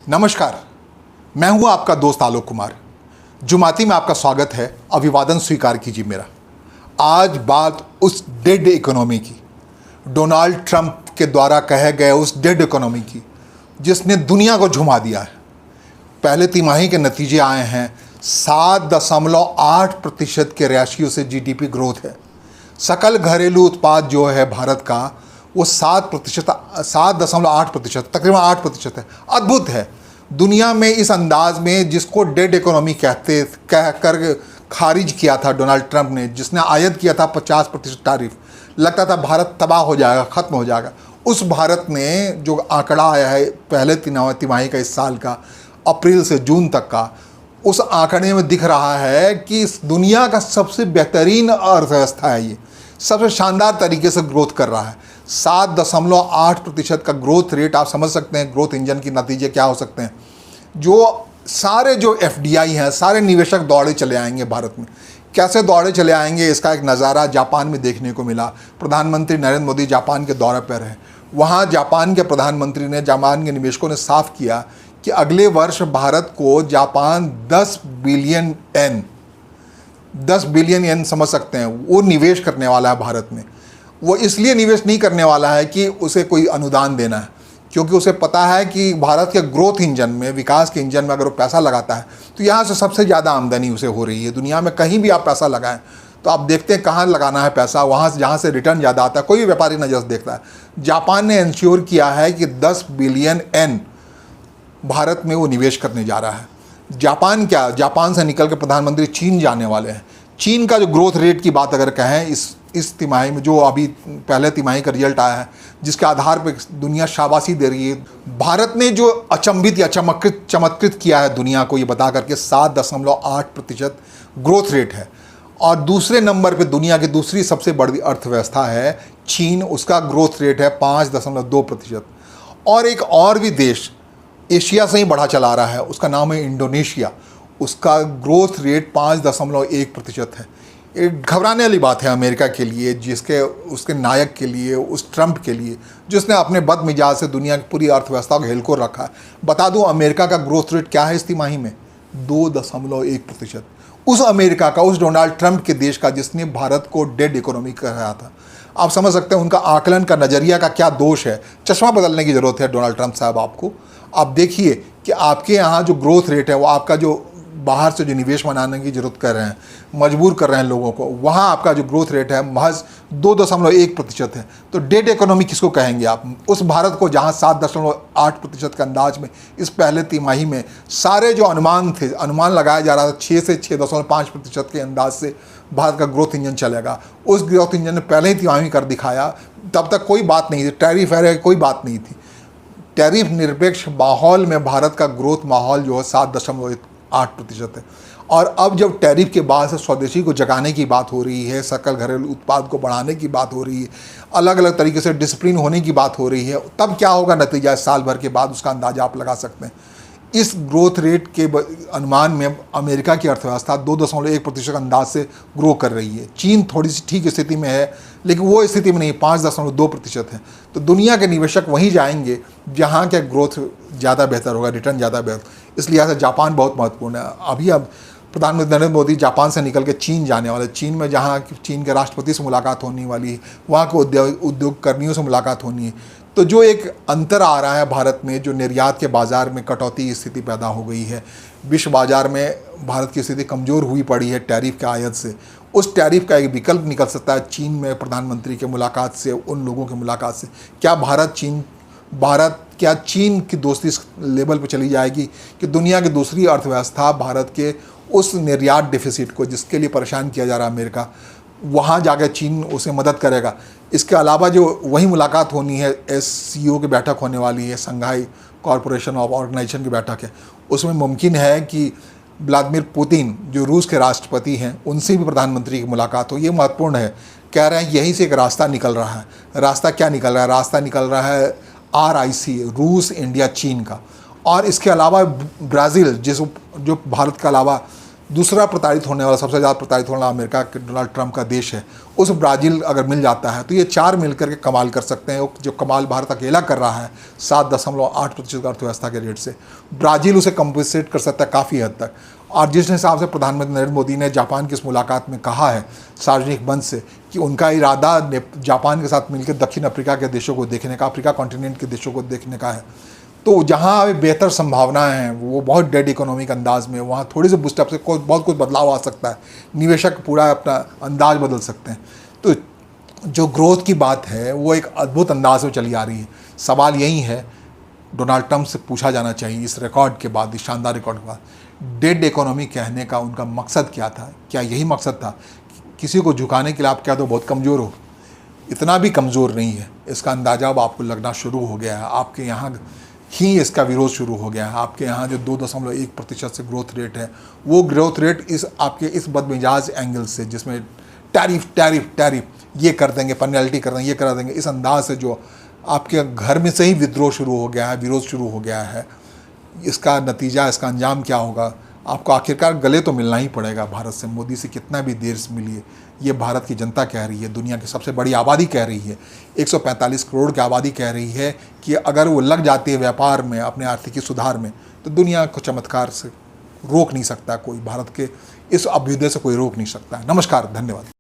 नमस्कार, मैं हूं आपका दोस्त आलोक कुमार। जुमाती में आपका स्वागत है। अभिवादन स्वीकार कीजिए मेरा। आज बात उस डेड इकोनॉमी की, डोनाल्ड ट्रंप के द्वारा कहे गए उस डेड इकोनॉमी की जिसने दुनिया को झुमा दिया है। पहले तिमाही के नतीजे आए हैं। 7.8% के रेशियो से जीडीपी ग्रोथ है। सकल घरेलू उत्पाद जो है भारत का वो 7.8%, तकरीबन 8% है। अद्भुत है। दुनिया में इस अंदाज में जिसको डेड इकोनॉमी कह कर खारिज किया था डोनाल्ड ट्रंप ने, जिसने आयद किया था 50% टैरिफ, लगता था भारत तबाह हो जाएगा, ख़त्म हो जाएगा। उस भारत ने जो आंकड़ा आया है पहले तिमाही का, इस साल का, अप्रैल से जून तक का, उस आंकड़े में दिख रहा है कि इस दुनिया का सबसे बेहतरीन अर्थव्यवस्था है। ये सबसे शानदार तरीके से ग्रोथ कर रहा है। 7.8% का ग्रोथ रेट। आप समझ सकते हैं ग्रोथ इंजन के नतीजे क्या हो सकते हैं। जो FDI हैं, सारे निवेशक दौड़े चले आएंगे भारत में। कैसे दौड़े चले आएंगे, इसका एक नज़ारा जापान में देखने को मिला। प्रधानमंत्री नरेंद्र मोदी जापान के दौरे पर हैं। वहाँ जापान के प्रधानमंत्री ने, जापान के निवेशकों ने साफ किया कि अगले वर्ष भारत को जापान 10 बिलियन येन समझ सकते हैं, वो निवेश करने वाला है भारत में। वो इसलिए निवेश नहीं करने वाला है कि उसे कोई अनुदान देना है, क्योंकि उसे पता है कि भारत के ग्रोथ इंजन में, विकास के इंजन में अगर वो पैसा लगाता है तो यहाँ से सबसे ज़्यादा आमदनी उसे हो रही है। दुनिया में कहीं भी आप पैसा लगाएं तो आप देखते हैं कहाँ लगाना है पैसा, वहाँ से जहाँ से रिटर्न ज़्यादा आता है, कोई भी व्यापारी नज़र से देखता है। जापान ने इंश्योर किया है कि 10 बिलियन येन भारत में वो निवेश करने जा रहा है। जापान से निकल के प्रधानमंत्री चीन जाने वाले हैं। चीन का जो ग्रोथ रेट की बात अगर कहें, इस तिमाही में, जो अभी पहले तिमाही का रिजल्ट आया है, जिसके आधार पर दुनिया शाबाशी दे रही है, भारत ने जो अचंभित या चमत्कृत किया है दुनिया को, ये बता करके 7.8% ग्रोथ रेट है। और दूसरे नंबर पे दुनिया की दूसरी सबसे बड़ी अर्थव्यवस्था है चीन, उसका ग्रोथ रेट है 5.2%। और एक और भी देश एशिया से ही बढ़ा चला रहा है, उसका नाम है इंडोनेशिया। उसका ग्रोथ रेट 5.1% है। एक घबराने वाली बात है अमेरिका के लिए, उसके नायक के लिए, उस ट्रंप के लिए, जिसने अपने बदमिजाज से दुनिया की पूरी अर्थव्यवस्था को हिलकोर रखा है। बता दूं अमेरिका का ग्रोथ रेट क्या है इस तिमाही में? 2.1%। उस अमेरिका का, उस डोनाल्ड ट्रंप के देश का, जिसने भारत को डेड इकोनॉमी कराया था। आप समझ सकते हैं उनका आकलन का नज़रिया का क्या दोष है। चश्मा बदलने की ज़रूरत है डोनाल्ड ट्रंप साहब आपको। आप देखिए कि आपके यहाँ जो ग्रोथ रेट है, वो आपका जो बाहर से जो निवेश बनाने की ज़रूरत कर रहे हैं, मजबूर कर रहे हैं लोगों को, वहाँ आपका जो ग्रोथ रेट है महज 2.1% है। तो डेड इकोनॉमी किसको कहेंगे आप? उस भारत को जहाँ 7.8% के अंदाज में इस पहले तिमाही में सारे जो अनुमान लगाया जा रहा था 6 से 6.5% के अंदाज से भारत का ग्रोथ इंजन चलेगा, उस ग्रोथ इंजन ने पहले ही तिमाही कर दिखाया। तब तक कोई बात नहीं थी, टैरिफ है कोई बात नहीं थी। टैरिफ निरपेक्ष माहौल में भारत का ग्रोथ माहौल जो है 7.8% है। और अब जब टैरिफ के बाद से स्वदेशी को जगाने की बात हो रही है, सकल घरेलू उत्पाद को बढ़ाने की बात हो रही है, अलग अलग तरीके से डिसिप्लिन होने की बात हो रही है, तब क्या होगा नतीजा साल भर के बाद, उसका अंदाजा आप लगा सकते हैं। इस ग्रोथ रेट के अनुमान में अमेरिका की अर्थव्यवस्था 2.1% अंदाज से ग्रो कर रही है। चीन थोड़ी सी ठीक स्थिति में है, लेकिन वो स्थिति में नहीं, 5.2% है। तो दुनिया के निवेशक वहीं जाएंगे जहाँ के ग्रोथ ज़्यादा बेहतर होगा, रिटर्न ज़्यादा बेहतर। इसलिए ऐसा जापान बहुत महत्वपूर्ण है। अब प्रधानमंत्री नरेंद्र मोदी जापान से निकल के चीन जाने वाले। चीन में जहाँ चीन के राष्ट्रपति से मुलाकात होने वाली है, वहाँ के उद्योग कर्मियों से मुलाकात होनी है। तो जो एक अंतर आ रहा है भारत में, जो निर्यात के बाज़ार में कटौती की स्थिति पैदा हो गई है, विश्व बाज़ार में भारत की स्थिति कमज़ोर हुई पड़ी है टैरिफ के आयत से। उस टैरिफ का एक विकल्प निकल सकता है चीन में प्रधानमंत्री के मुलाकात से, उन लोगों की मुलाकात से। क्या चीन की दोस्ती इस लेवल पर चली जाएगी कि दुनिया की दूसरी अर्थव्यवस्था भारत के उस निर्यात डिफिसिट को, जिसके लिए परेशान किया जा रहा है अमेरिका, वहाँ जाकर चीन उसे मदद करेगा। इसके अलावा जो वही मुलाकात होनी है, SCO की बैठक होने वाली है, संघाई कॉरपोरेशन ऑफ ऑर्गेनाइजेशन की बैठक है, उसमें मुमकिन है कि व्लादिमीर पुतिन जो रूस के राष्ट्रपति हैं, उनसे भी प्रधानमंत्री की मुलाकात हो। ये महत्वपूर्ण है। कह रहे हैं यहीं से एक रास्ता निकल रहा है। रास्ता क्या निकल रहा है? रास्ता निकल रहा है RIC, रूस, इंडिया, चीन का। और इसके अलावा ब्राज़ील, जो भारत के अलावा दूसरा प्रताड़ित होने वाला, सबसे ज़्यादा प्रताड़ित होने वाला अमेरिका के डोनाल्ड ट्रंप का देश है, उस ब्राज़ील अगर मिल जाता है तो ये 4 मिलकर के कमाल कर सकते हैं। जो कमाल भारत अकेला कर रहा है 7.8% अर्थव्यवस्था के रेट से, ब्राज़ील उसे कंपनसेट कर सकता है काफ़ी हद तक। और जिस हिसाब से प्रधानमंत्री नरेंद्र मोदी ने जापान की इस मुलाकात में कहा है सार्वजनिक मंच से कि उनका इरादा जापान के साथ मिलकर दक्षिण अफ्रीका के देशों को देखने का, अफ्रीका कॉन्टिनेंट के देशों को देखने का है, तो जहाँ अभी बेहतर संभावनाएं हैं वो बहुत डेड इकोनॉमिक अंदाज में, वहाँ थोड़ी सी बूस्टअप से बहुत कुछ बदलाव आ सकता है, निवेशक पूरा अपना अंदाज बदल सकते हैं। तो जो ग्रोथ की बात है वो एक अद्भुत अंदाज में चली आ रही है। सवाल यही है, डोनाल्ड ट्रंप से पूछा जाना चाहिए इस रिकॉर्ड के बाद, इस शानदार रिकॉर्ड के बाद, डेड इकोनॉमी कहने का उनका मकसद क्या था? क्या यही मकसद था किसी को झुकाने के लिए आप कह दो बहुत कमज़ोर हो? इतना भी कमज़ोर नहीं है, इसका अंदाज़ा अब आपको लगना शुरू हो गया है। आपके यहाँ ही इसका विरोध शुरू हो गया है। आपके यहाँ जो 2.1% से ग्रोथ रेट है, वो ग्रोथ रेट इस आपके इस बदमिजाज एंगल से, जिसमें टैरिफ ये कर देंगे, पेनल्टी कर देंगे, ये करा देंगे, इस अंदाज से जो आपके घर में से ही विद्रोह शुरू हो गया है, विरोध शुरू हो गया है, इसका नतीजा, इसका अंजाम क्या होगा? आपको आखिरकार गले तो मिलना ही पड़ेगा भारत से। मोदी से कितना भी देर से मिलिए, ये भारत की जनता कह रही है, दुनिया की सबसे बड़ी आबादी कह रही है, 145 करोड़ की आबादी कह रही है कि अगर वो लग जाती है व्यापार में, अपने आर्थिक सुधार में, तो दुनिया को चमत्कार से रोक नहीं सकता कोई, भारत के इस अभ्युदय से कोई रोक नहीं सकता है। नमस्कार, धन्यवाद।